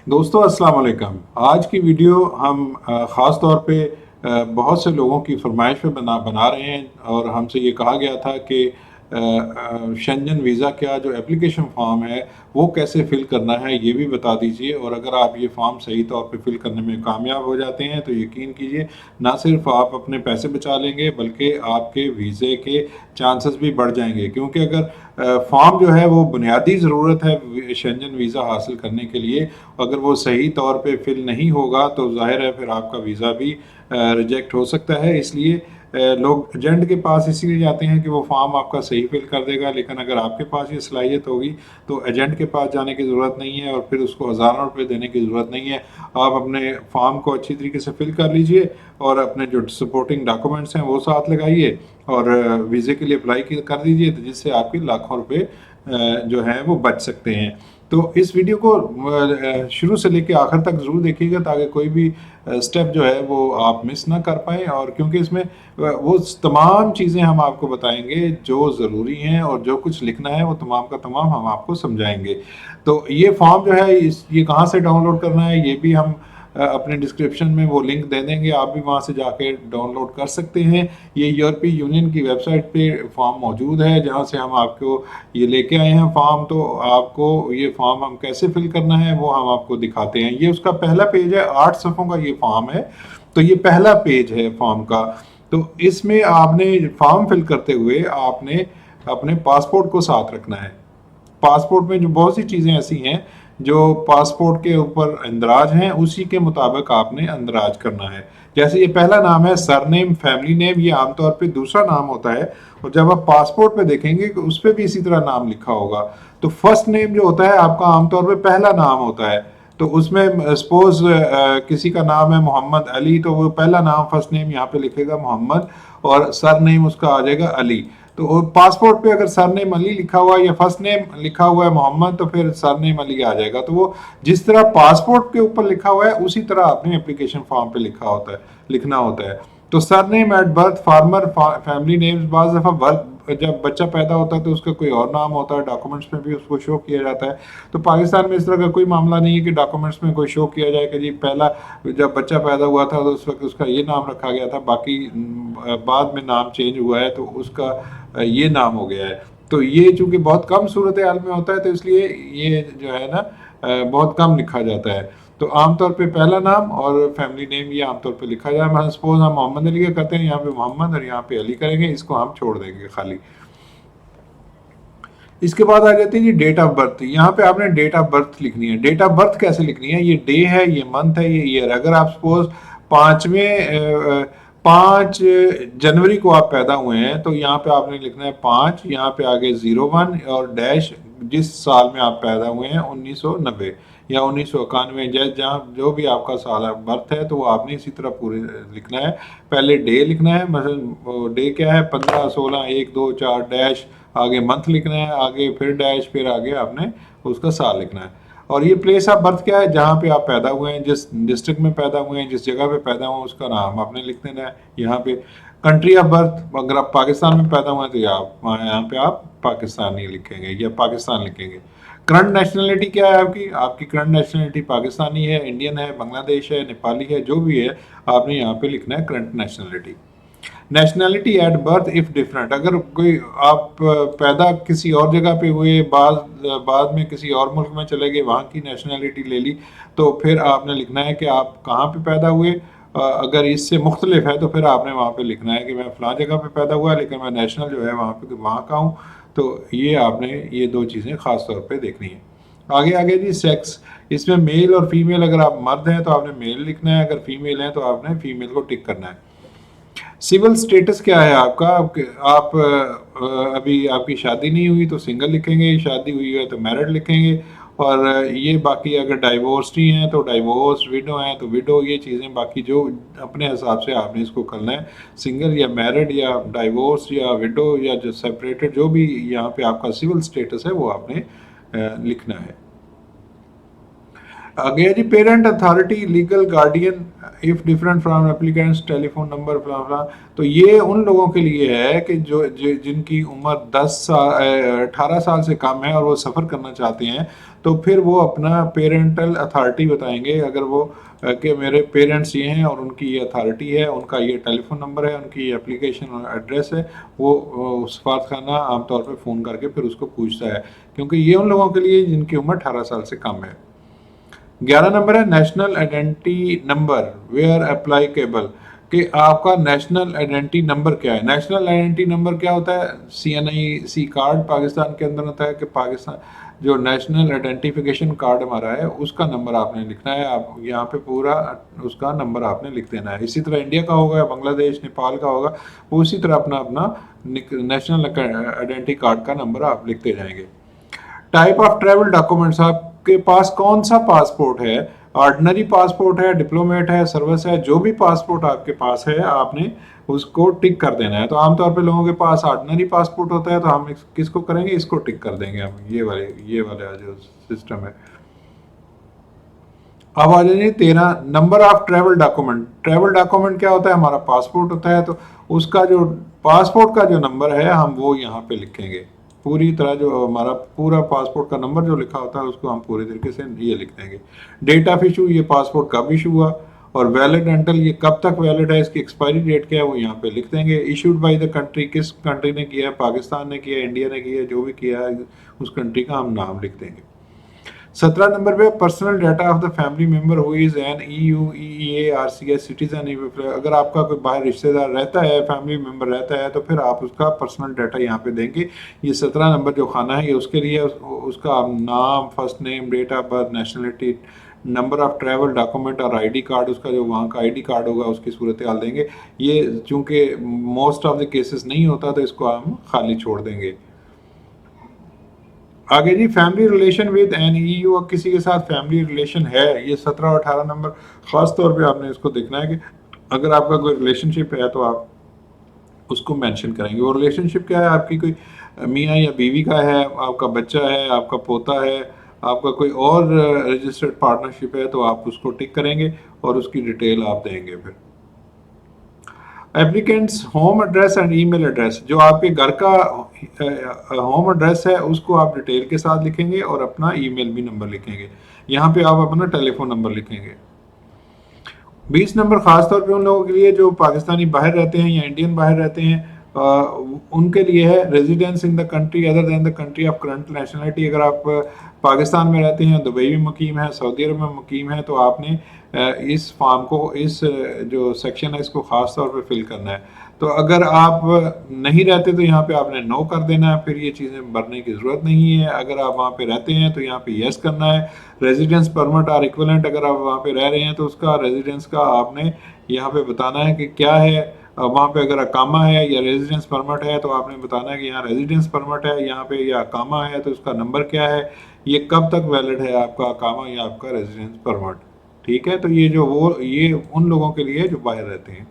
दोस्तों अस्सलाम वालेकुम। आज की वीडियो हम ख़ास तौर पे बहुत से लोगों की फरमाइश पे बना रहे हैं और हमसे ये कहा गया था कि शेंजन वीज़ा का जो एप्लीकेशन फ़ॉर्म है वो कैसे फ़िल करना है ये भी बता दीजिए। और अगर आप ये फ़ॉर्म सही तौर पे फ़िल करने में कामयाब हो जाते हैं तो यकीन कीजिए ना सिर्फ आप अपने पैसे बचा लेंगे बल्कि आपके वीज़े के चांसेस भी बढ़ जाएंगे, क्योंकि अगर फ़ॉर्म जो है वो बुनियादी ज़रूरत है शेंजन वीज़ा हासिल करने के लिए, अगर वो सही तौर पे फिल नहीं होगा तो ज़ाहिर है फिर आपका वीज़ा भी रिजेक्ट हो सकता है। इसलिए लोग एजेंट के पास इसीलिए जाते हैं कि वो फॉर्म आपका सही फिल कर देगा, लेकिन अगर आपके पास ये सलाहियत होगी तो एजेंट के पास जाने की ज़रूरत नहीं है और फिर उसको हज़ारों रुपये देने की ज़रूरत नहीं है। आप अपने फॉर्म को अच्छी तरीके से फिल कर लीजिए और अपने जो सपोर्टिंग डॉक्यूमेंट्स हैं वो साथ लगाइए और वीज़े के लिए अप्लाई कर दीजिए, तो जिससे आपके लाखों रुपये जो हैं वो बच सकते हैं। तो इस वीडियो को शुरू से लेकर आखिर तक ज़रूर देखिएगा ताकि कोई भी स्टेप जो है वो आप मिस ना कर पाएँ, और क्योंकि इसमें वो तमाम चीज़ें हम आपको बताएंगे जो ज़रूरी हैं और जो कुछ लिखना है वो तमाम का तमाम हम आपको समझाएंगे। तो ये फॉर्म जो है ये कहाँ से डाउनलोड करना है ये भी हम अपने डिस्क्रिप्शन में वो लिंक दे देंगे, आप भी वहाँ से जाके डाउनलोड कर सकते हैं। ये यूरोपीय यूनियन की वेबसाइट पे फॉर्म मौजूद है जहाँ से हम आपको ये लेके आए हैं फॉर्म। तो आपको ये फॉर्म हम कैसे फिल करना है वो हम आपको दिखाते हैं। ये उसका पहला पेज है, 8 सफ़ों का ये फॉर्म है। तो ये पहला पेज है फॉर्म का। तो इसमें आपने फॉर्म फिल करते हुए आपने अपने पासपोर्ट को साथ रखना है। पासपोर्ट में जो बहुत सी चीज़ें ऐसी हैं जो पासपोर्ट के ऊपर इंदराज हैं उसी के मुताबिक आपने इंदराज करना है। जैसे ये पहला नाम है सरनेम फैमिली नेम, ये आमतौर पे दूसरा नाम होता है और जब आप पासपोर्ट पे देखेंगे कि उस पर भी इसी तरह नाम लिखा होगा। तो फर्स्ट नेम जो होता है आपका आमतौर पे पहला नाम होता है। तो उसमें सपोज किसी का नाम है मोहम्मद अली, तो वो पहला नाम फर्स्ट नेम यहाँ पे लिखेगा मोहम्मद और सर नेम उसका आ जाएगा अली। तो पासपोर्ट पे अगर सरनेम अली लिखा हुआ है या फर्स्ट नेम लिखा हुआ है मोहम्मद तो फिर सरनेम अली आ जाएगा। तो वो जिस तरह पासपोर्ट के ऊपर लिखा हुआ है उसी तरह आपने एप्लीकेशन फॉर्म पे लिखना होता है। तो surname at birth farmer family names, बाज दफ़ा वर्क जब बच्चा पैदा होता है तो उसका कोई और नाम होता है, डॉक्यूमेंट्स में भी उसको शो किया जाता है। तो पाकिस्तान में इस तरह का कोई मामला नहीं है कि डॉक्यूमेंट्स में कोई शो किया जाए कि जी पहला जब बच्चा पैदा हुआ था तो उस वक्त उसका ये नाम रखा गया था, बाकी बाद में नाम चेंज हुआ है तो उसका ये नाम हो गया है। तो ये चूंकि बहुत कम सूरत हाल में होता है तो इसलिए ये जो है ना बहुत कम लिखा जाता है। तो आमतौर पे पहला नाम और फैमिली नेम ये आमतौर पे लिखा जाए। हम सपोज हम मोहम्मद अली का करते हैं, यहाँ पे मोहम्मद और यहाँ पे अली करेंगे, इसको हम छोड़ देंगे खाली। इसके बाद आ जाती है जी डेट ऑफ बर्थ। यहाँ पे आपने डेट ऑफ बर्थ लिखनी है। डेट ऑफ बर्थ कैसे लिखनी है? ये डे है, ये मंथ है, ये ईयर। अगर आप सपोज 5 जनवरी को आप पैदा हुए हैं तो यहाँ पे आपने लिखना है 5, यहाँ पे आगे 01 और डैश जिस साल में आप पैदा हुए हैं 1990 या 1991, जहाँ जो भी आपका साल बर्थ है तो वो आपने इसी तरह पूरे लिखना है। पहले डे लिखना है, मतलब डे क्या है 15, 16, 1, 2, 4 डैश, आगे मंथ लिखना है, आगे फिर डैश, फिर आगे आपने उसका साल लिखना है। और ये प्लेस ऑफ बर्थ क्या है? जहाँ पे आप पैदा हुए हैं, जिस डिस्ट्रिक्ट में पैदा हुए हैं, जिस जगह पे पैदा हुए उसका नाम आपने लिख देना है यहाँ पे। कंट्री ऑफ बर्थ, अगर आप पाकिस्तान में पैदा हुए हैं तो यहाँ पे आप पाकिस्तानी लिखेंगे या पाकिस्तान लिखेंगे। करंट नेशनलिटी क्या है आपकी? आपकी करंट नेशनलिटी पाकिस्तानी है, इंडियन है, बांग्लादेश है, नेपाली है, जो भी है आपने यहाँ पे लिखना है current nationality. Nationality at birth if different, अगर कोई आप पैदा किसी और जगह पे हुए, बाद में किसी और मुल्क में चले गए, वहाँ की नेशनैलिटी ले ली, तो फिर आपने लिखना है कि आप कहाँ पे पैदा हुए। अगर इससे मुख्तलिफ है तो फिर आपने वहाँ पे लिखना है कि मैं फ़लाँ जगह पे पैदा हुआ लेकिन मैं नेशनल जो है वहाँ का हूँ। तो ये आपने ये दो चीज़ें ख़ास तौर पे देखनी है। आगे आगे जी सेक्स, इसमें मेल और फीमेल, अगर आप मर्द हैं तो आपने मेल लिखना है, अगर फीमेल हैं तो आपने फीमेल को टिक करना है। सिविल स्टेटस क्या है आपका? आप अभी आपकी शादी नहीं हुई तो सिंगल लिखेंगे, शादी हुई है तो मैरिड लिखेंगे। और ये बाकी अगर डाइवोर्सडी हैं तो डाइवोर्स, विडो हैं तो विडो, ये चीज़ें बाकी जो अपने हिसाब से आपने इसको करना है। सिंगल या मैरिड या डाइवोर्स या विडो या जो सेपरेटेड, जो भी यहाँ पे आपका सिविल स्टेटस है वो आपने लिखना है। गया जी, parent authority legal guardian if different from applicant's telephone number फला फला। तो ये उन लोगों के लिए है कि जिनकी उम्र 18 साल से कम है और वो सफ़र करना चाहते हैं, तो फिर वो अपना पेरेंटल अथॉरिटी बताएंगे। अगर वो कि मेरे पेरेंट्स ये हैं और उनकी ये अथॉरिटी है, उनका ये टेलीफोन नंबर है, उनकी ये एप्लीकेशन और एड्रेस है, वो सफारतखाना आमतौर पर फ़ोन करके फिर उसको पूछता है, क्योंकि ये उन लोगों के लिए जिनकी उम्र 18 साल से कम है। 11 नंबर है national identity number where applicable, कि आपका नेशनल आइडेंटिटी नंबर क्या है। नेशनल आइडेंटिटी नंबर क्या होता है? CNIC कार्ड पाकिस्तान के अंदर होता है, कि पाकिस्तान जो नेशनल आइडेंटिफिकेशन कार्ड हमारा है उसका नंबर आपने लिखना है। आप यहाँ पे पूरा उसका नंबर आपने लिख देना है। इसी तरह इंडिया का होगा, बांग्लादेश, नेपाल का होगा, वो उसी तरह अपना अपना नेशनल आइडेंटिटी कार्ड का नंबर आप लिखते जाएंगे। टाइप ऑफ ट्रैवल डॉक्यूमेंट्स, आपके पास कौन सा पासपोर्ट है? ऑर्डिनरी पासपोर्ट है, डिप्लोमेट है, सर्विस है, जो भी पासपोर्ट आपके पास है आपने उसको टिक कर देना है। तो आमतौर पे लोगों के पास ऑर्डिनरी पासपोर्ट होता है, तो हम किसको करेंगे? इसको टिक कर देंगे हम, ये वाला जो सिस्टम है। अब आ जाइए 13 number of travel document. Travel document क्या होता है? हमारा पासपोर्ट होता है, तो उसका जो पासपोर्ट का जो नंबर है हम वो यहाँ पे लिखेंगे। पूरी तरह जो हमारा पूरा पासपोर्ट का नंबर जो लिखा होता है उसको हम पूरी तरीके से ये लिख देंगे। डेट ऑफ इशू, ये पासपोर्ट कब इशू हुआ, और वैलिड एंटल, ये कब तक वैलिड है, इसकी एक्सपायरी डेट क्या है वो यहाँ पे लिख देंगे। इशूड बाय द कंट्री, किस कंट्री ने किया है, पाकिस्तान ने किया है, इंडिया ने किया है, जो भी किया है उस कंट्री का हम नाम लिख देंगे। 17 नंबर पे personal data of the family member who is an EU, EEA, RCS citizen. अगर आपका कोई बाहर रिश्तेदार रहता है, फैमिली मेंबर रहता है, तो फिर आप उसका पर्सनल डाटा यहाँ पे देंगे। ये 17 नंबर जो खाना है ये उसके लिए उसका नाम, first name, date of birth, nationality, number of travel document और ID कार्ड, उसका जो वहाँ का ID कार्ड होगा उसकी सूरत हाल देंगे। ये चूँकि मोस्ट ऑफ द केसेस नहीं होता तो इसको हम खाली छोड़ देंगे। आगे जी, family relation with an EU, और किसी के साथ फैमिली रिलेशन है, ये 17 और 18 नंबर खास तौर पे आपने इसको देखना है कि अगर आपका कोई रिलेशनशिप है तो आप उसको मेंशन करेंगे। वो रिलेशनशिप क्या है? आपकी कोई मियाँ या बीवी का है, आपका बच्चा है, आपका पोता है, आपका कोई और रजिस्टर्ड पार्टनरशिप है, तो आप उसको टिक करेंगे और उसकी डिटेल आप देंगे। फिर applicants home address and email address, जो आपके घर का होम एड्रेस है उसको आप डिटेल के साथ लिखेंगे और अपना ईमेल भी नंबर लिखेंगे। यहाँ पे आप अपना टेलीफोन नंबर लिखेंगे। 20 नंबर खास तौर पे उन लोगों के लिए जो पाकिस्तानी बाहर रहते हैं या इंडियन बाहर रहते हैं, उनके लिए है। Residence in the country other than the country of current nationality, अगर आप पाकिस्तान में रहते हैं, दुबई में मुकीम है, सऊदी अरब में मुकीम है, तो आपने इस फॉर्म को, इस जो सेक्शन है इसको ख़ास तौर पे फिल करना है। तो अगर आप नहीं रहते तो यहाँ पे आपने नो कर देना है, फिर ये चीज़ें भरने की ज़रूरत नहीं है। अगर आप वहाँ पे रहते हैं तो यहाँ पे यस करना है। रेजिडेंस परमिट और इक्विवेलेंट, अगर आप वहाँ पे रह रहे हैं तो उसका रेजिडेंस का आपने यहाँ पे बताना है कि क्या है। वहाँ पे अगर अकामा है या रेजिडेंस परमिट है तो आपने बताना है कि यहाँ रेजिडेंस परमिट है, यहाँ पे या अकामा है तो उसका नंबर क्या है, ये कब तक वैलिड है आपका अकामा या आपका रेजिडेंस परमिट। ठीक है, तो ये उन लोगों के लिए जो बाहर रहते हैं।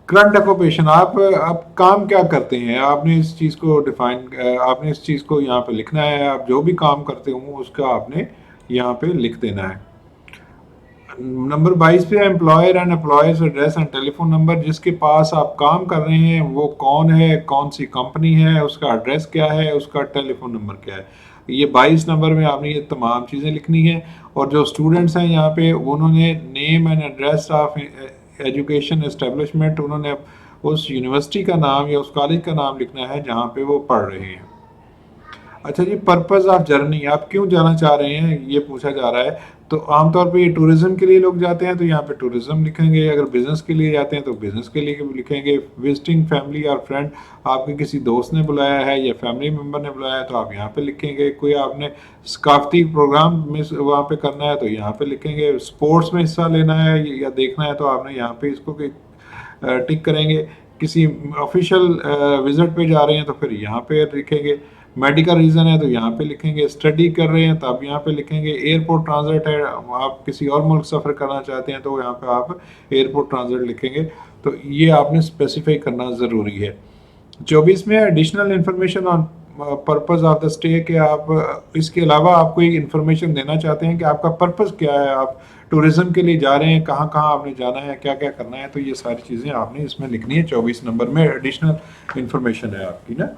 करंट ऑक्यूपेशन, आप काम क्या करते हैं, आपने इस चीज़ को डिफाइन, आपने इस चीज़ को यहाँ पे लिखना है। आप जो भी काम करते हो उसका आपने यहाँ पे लिख देना है। नंबर 22 पे employer and employers address and telephone number, जिसके पास आप काम कर रहे हैं वो कौन है, कौन सी कंपनी है, उसका एड्रेस क्या है, उसका टेलीफोन नंबर क्या है। ये 22 नंबर में आपने ये तमाम चीज़ें लिखनी है। और जो स्टूडेंट्स हैं यहाँ पे उन्होंने name and address of education establishment, उन्होंने उस यूनिवर्सिटी का नाम या उस कॉलेज का नाम लिखना है जहाँ पे वो पढ़ रहे हैं। अच्छा जी, पर्पस ऑफ जर्नी, आप क्यों जाना चाह रहे हैं ये पूछा जा रहा है। तो आमतौर पे ये टूरिज्म के लिए लोग जाते हैं तो यहाँ पे टूरिज्म लिखेंगे। अगर बिजनेस के लिए जाते हैं तो बिजनेस के लिए लिखेंगे। विजिटिंग फैमिली और फ्रेंड, आपके किसी दोस्त ने बुलाया है या फैमिली मेम्बर ने बुलाया है तो आप यहाँ पे लिखेंगे। कोई आपने सकाफती प्रोग्राम में वहाँ पे करना है तो यहाँ पे लिखेंगे। स्पोर्ट्स में हिस्सा लेना है या देखना है तो आपने यहाँ पे इसको टिक करेंगे। किसी ऑफिशियल विजिट पे जा रहे हैं तो फिर यहाँ पे लिखेंगे। मेडिकल रीज़न है तो यहाँ पे लिखेंगे। स्टडी कर रहे हैं तो आप यहाँ पे लिखेंगे। एयरपोर्ट ट्रांजिट है, आप किसी और मुल्क सफ़र करना चाहते हैं तो यहाँ पे आप एयरपोर्ट ट्रांजिट लिखेंगे। तो ये आपने स्पेसिफाई करना ज़रूरी है। 24 में additional information on purpose of the stay कि आप इसके अलावा आप कोई इन्फॉर्मेशन देना चाहते हैं कि आपका पर्पस क्या है, आप टूरिज्म के लिए जा रहे हैं, कहाँ कहाँ आपने जाना है, क्या क्या करना है, तो ये सारी चीज़ें आपने इसमें लिखनी है। 24 नंबर में एडिशनल इन्फॉर्मेशन है आपकी ना।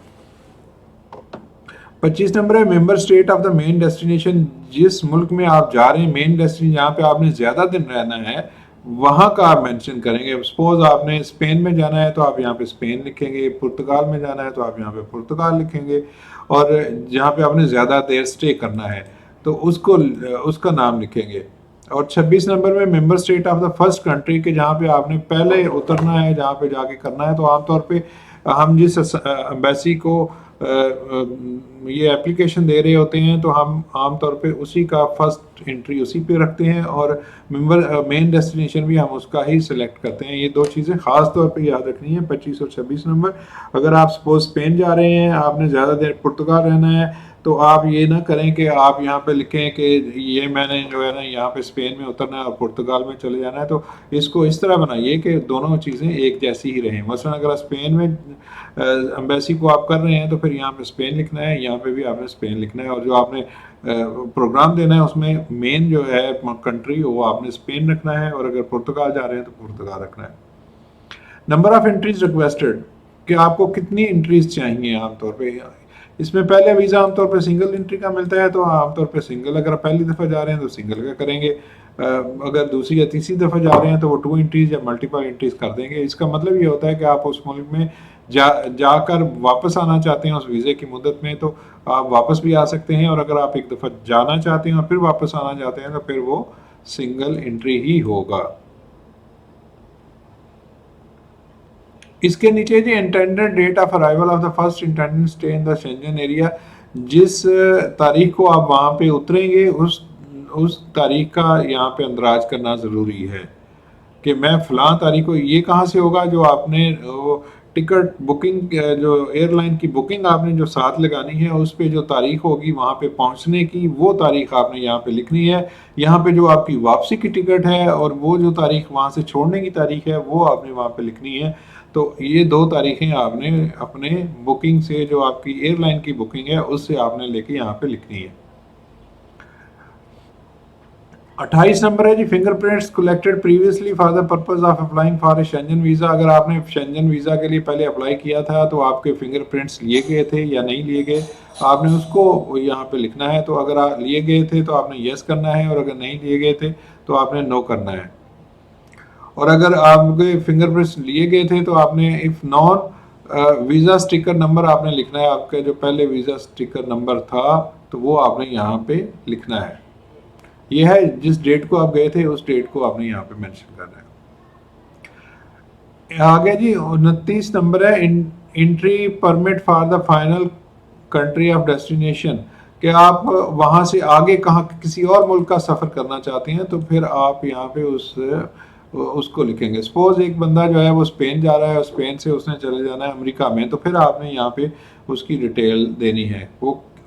25 नंबर है member state of the main destination. जिस मुल्क में आप जा रहे हैं, मेन डेस्टिनेशन जहाँ पे आपने ज़्यादा दिन रहना है, वहाँ का आप मेंशन करेंगे। सपोज आपने स्पेन में जाना है तो आप यहाँ पे स्पेन लिखेंगे, पुर्तगाल में जाना है तो आप यहाँ पे पुर्तगाल लिखेंगे, और जहाँ पे आपने ज़्यादा देर स्टे करना है तो उसको उसका नाम लिखेंगे। और 26 नंबर में member state of the first country के जहाँ पे आपने पहले उतरना है, जहाँ पे जाके करना है, तो आमतौर पे हम जिस एम्बेसी को ये एप्लीकेशन दे रहे होते हैं तो हम आमतौर पे उसी का फर्स्ट एंट्री उसी पे रखते हैं, और मेन डेस्टिनेशन भी हम उसका ही सिलेक्ट करते हैं। ये दो चीज़ें ख़ास तौर पे याद रखनी है 25 और 26 नंबर। अगर आप सपोज स्पेन जा रहे हैं, आपने ज़्यादा देर पुर्तगाल रहना है, तो आप ये ना करें कि आप यहाँ पे लिखें कि ये मैंने जो है ना यहाँ पे स्पेन में उतरना है और पुर्तगाल में चले जाना है। तो इसको इस तरह बनाइए कि दोनों चीज़ें एक जैसी ही रहें। मसलन अगर स्पेन में एम्बेसी को आप कर रहे हैं तो फिर यहाँ पे स्पेन लिखना है, यहाँ पे भी आपने स्पेन लिखना है, और जो आपने प्रोग्राम देना है उसमें मेन जो है कंट्री वो आपने स्पेन रखना है, और अगर पुर्तगाल जा रहे हैं तो पुर्तगाल रखना है। नंबर ऑफ एंट्रीज रिक्वेस्टेड, कि आपको कितनी एंट्रीज चाहिए आमतौर पे। इसमें पहले वीज़ा आमतौर पे सिंगल एंट्री का मिलता है, तो आमतौर पे सिंगल, अगर आप पहली दफ़ा जा रहे हैं तो सिंगल का करेंगे, अगर दूसरी या तीसरी दफ़ा जा रहे हैं तो वो 2 एंट्रीज या मल्टीपल एंट्रीज कर देंगे। इसका मतलब ये होता है कि आप उस मुल्क में जाकर वापस आना चाहते हैं उस वीज़े की मुद्दत में, तो आप वापस भी आ सकते हैं, और अगर आप एक दफ़ा जाना चाहते हैं और फिर वापस आना चाहते हैं तो फिर वो सिंगल एंट्री ही होगा। इसके नीचे जी intended date of arrival of the first intended stay in the Schengen area, जिस तारीख को आप वहाँ पे उतरेंगे उस तारीख का यहाँ पे अंदराज करना ज़रूरी है कि मैं फ़लाँ तारीख को। ये कहाँ से होगा, जो आपने टिकट बुकिंग, जो एयरलाइन की बुकिंग आपने जो साथ लगानी है, उस पे जो तारीख होगी वहाँ पे पहुँचने की, वो तारीख आपने यहाँ पे लिखनी है। यहाँ पे जो आपकी वापसी की टिकट है और वो जो तारीख वहाँ से छोड़ने की तारीख है वो आपने वहाँ पे लिखनी है। तो ये दो तारीखें आपने अपने बुकिंग से, जो आपकी एयरलाइन की बुकिंग है उससे आपने लेके यहाँ पे लिखनी है। 28 नंबर है जी fingerprints collected previously for the purpose of applying for a Schengen visa. अगर आपने शेंजन वीज़ा के लिए पहले अप्लाई किया था तो आपके फिंगरप्रिंट्स लिए गए थे या नहीं लिए गए, आपने उसको यहाँ पे लिखना है। तो अगर आप लिए गए थे तो आपने यस करना है, और अगर नहीं लिए गए थे तो आपने नो करना है। और अगर आपके फिंगरप्रिंट्स लिए गए थे तो आपने if non visa sticker number आपने लिखना है। आपका जो पहले वीज़ा स्टिकर नंबर था तो वो आपने यहाँ पे लिखना है। ये है जिस डेट को आप गए थे उस डेट को आपने यहाँ पे मेंशन करना है। आगे जी 29 नंबर है entry permit for the final country of destination, कि आप वहाँ से आगे कहाँ किसी और मुल्क का सफ़र करना चाहते हैं तो फिर आप यहाँ पे उसको लिखेंगे। सपोज एक बंदा जो है वो स्पेन जा रहा है और स्पेन से उसने चले जाना है अमेरिका में, तो फिर आपने यहाँ पे उसकी डिटेल देनी है।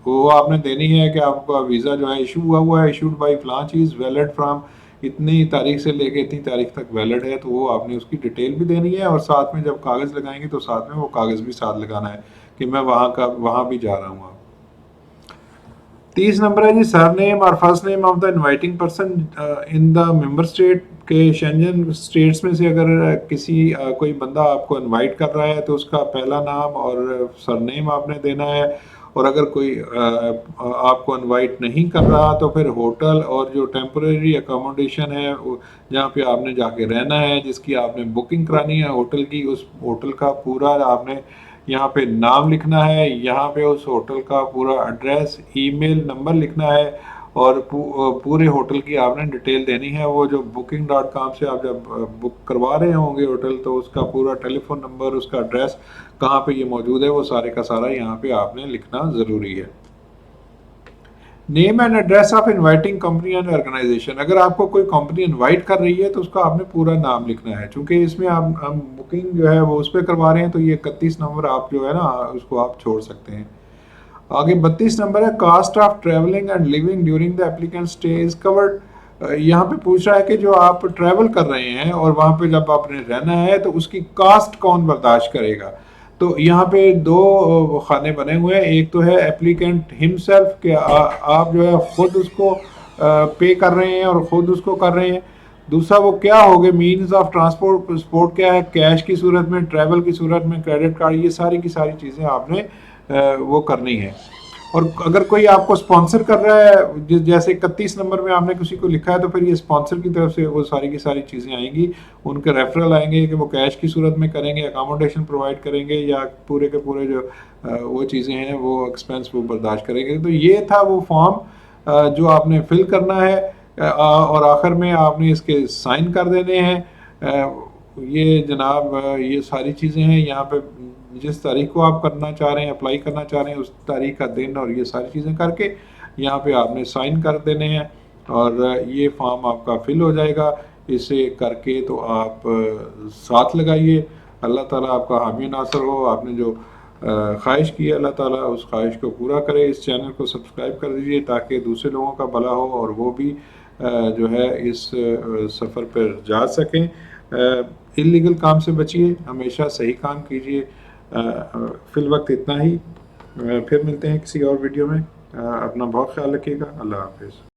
वो आपने देनी है कि आपका वीज़ा जो है इशू हुआ है, इशूड बाई फलां चीज़, वैलिड फ्राम इतनी तारीख से लेके इतनी तारीख तक वैलिड है, तो वो आपने उसकी डिटेल भी देनी है। और साथ में जब कागज़ लगाएंगे तो साथ में वो कागज़ भी साथ लगाना है कि मैं वहाँ भी जा रहा हूँ। 30 नंबर है जी सरनेम और first name of the inviting person in the member state के शेंजन स्टेट्स में से अगर किसी कोई बंदा आपको इनवाइट कर रहा है तो उसका पहला नाम और सरनेम आपने देना है। और अगर कोई आपको इनवाइट नहीं कर रहा तो फिर होटल और जो टेम्परेरी अकोमोडेशन है जहाँ पे आपने जाके रहना है, जिसकी आपने बुकिंग करानी है होटल की, उस होटल का पूरा आपने यहाँ पे नाम लिखना है। यहाँ पे उस होटल का पूरा एड्रेस, ईमेल नंबर लिखना है, और पूरे होटल की आपने डिटेल देनी है। वो जो booking.com से आप जब बुक करवा रहे होंगे होटल, तो उसका पूरा टेलीफोन नंबर, उसका एड्रेस कहाँ पे ये मौजूद है, वो सारे का सारा यहाँ पे आपने लिखना ज़रूरी है। Name and address of inviting company and organisation, अगर आपको कोई कंपनी इनवाइट कर रही है तो उसका आपने पूरा नाम लिखना है। चूँकि इसमें हम बुकिंग जो है वो उस पर करवा रहे हैं, तो ये 31 नंबर आप जो है ना उसको आप छोड़ सकते हैं। आगे 32 नंबर है cost of travelling and living during the applicant stay is covered. यहाँ पे पूछ रहा है कि जो आप ट्रैवल कर रहे हैं और वहाँ पे जब आपने रहना है तो उसकी कास्ट कौन बर्दाश्त करेगा। तो यहाँ पे दो खाने बने हुए हैं। एक तो है एप्लीकेंट हिमसेल्फ कि आप जो है खुद उसको पे कर रहे हैं और ख़ुद उसको कर रहे हैं। दूसरा वो क्या हो गए मीन्स ऑफ ट्रांसपोर्ट क्या है, कैश की सूरत में, ट्रैवल की सूरत में, क्रेडिट कार्ड, ये सारी की सारी चीज़ें आपने वो करनी है। और अगर कोई आपको स्पॉन्सर कर रहा है, जैसे 31 नंबर में आपने किसी को लिखा है, तो फिर ये स्पॉन्सर की तरफ से वो सारी की सारी चीज़ें आएंगी, उनके रेफरल आएंगे कि वो कैश की सूरत में करेंगे, अकोमोडेशन प्रोवाइड करेंगे, या पूरे के पूरे जो वो चीज़ें हैं वो एक्सपेंस वो बर्दाश्त करेंगे। तो ये था वो फॉर्म जो आपने फिल करना है और आखिर में आपने इसके साइन कर देने हैं। ये जनाब ये सारी चीज़ें हैं यहाँ पे। जिस तारीख को आप करना चाह रहे हैं, अप्लाई करना चाह रहे हैं, उस तारीख का दिन और ये सारी चीज़ें करके यहाँ पे आपने साइन कर देने हैं और ये फॉर्म आपका फिल हो जाएगा। इसे करके तो आप साथ लगाइए। अल्लाह ताला आपका हामी नासर हो। आपने जो ख्वाहिश की है, अल्लाह ताला उस ख्वाहिश को पूरा करे। इस चैनल को सब्सक्राइब कर दीजिए ताकि दूसरे लोगों का भला हो और वो भी जो है इस सफ़र पर जा सकें। इल्लीगल काम से बचिए, हमेशा सही काम कीजिए। फिल वक्त इतना ही। फिर मिलते हैं किसी और वीडियो में। अपना बहुत ख्याल रखिएगा। अल्लाह हाफिज़।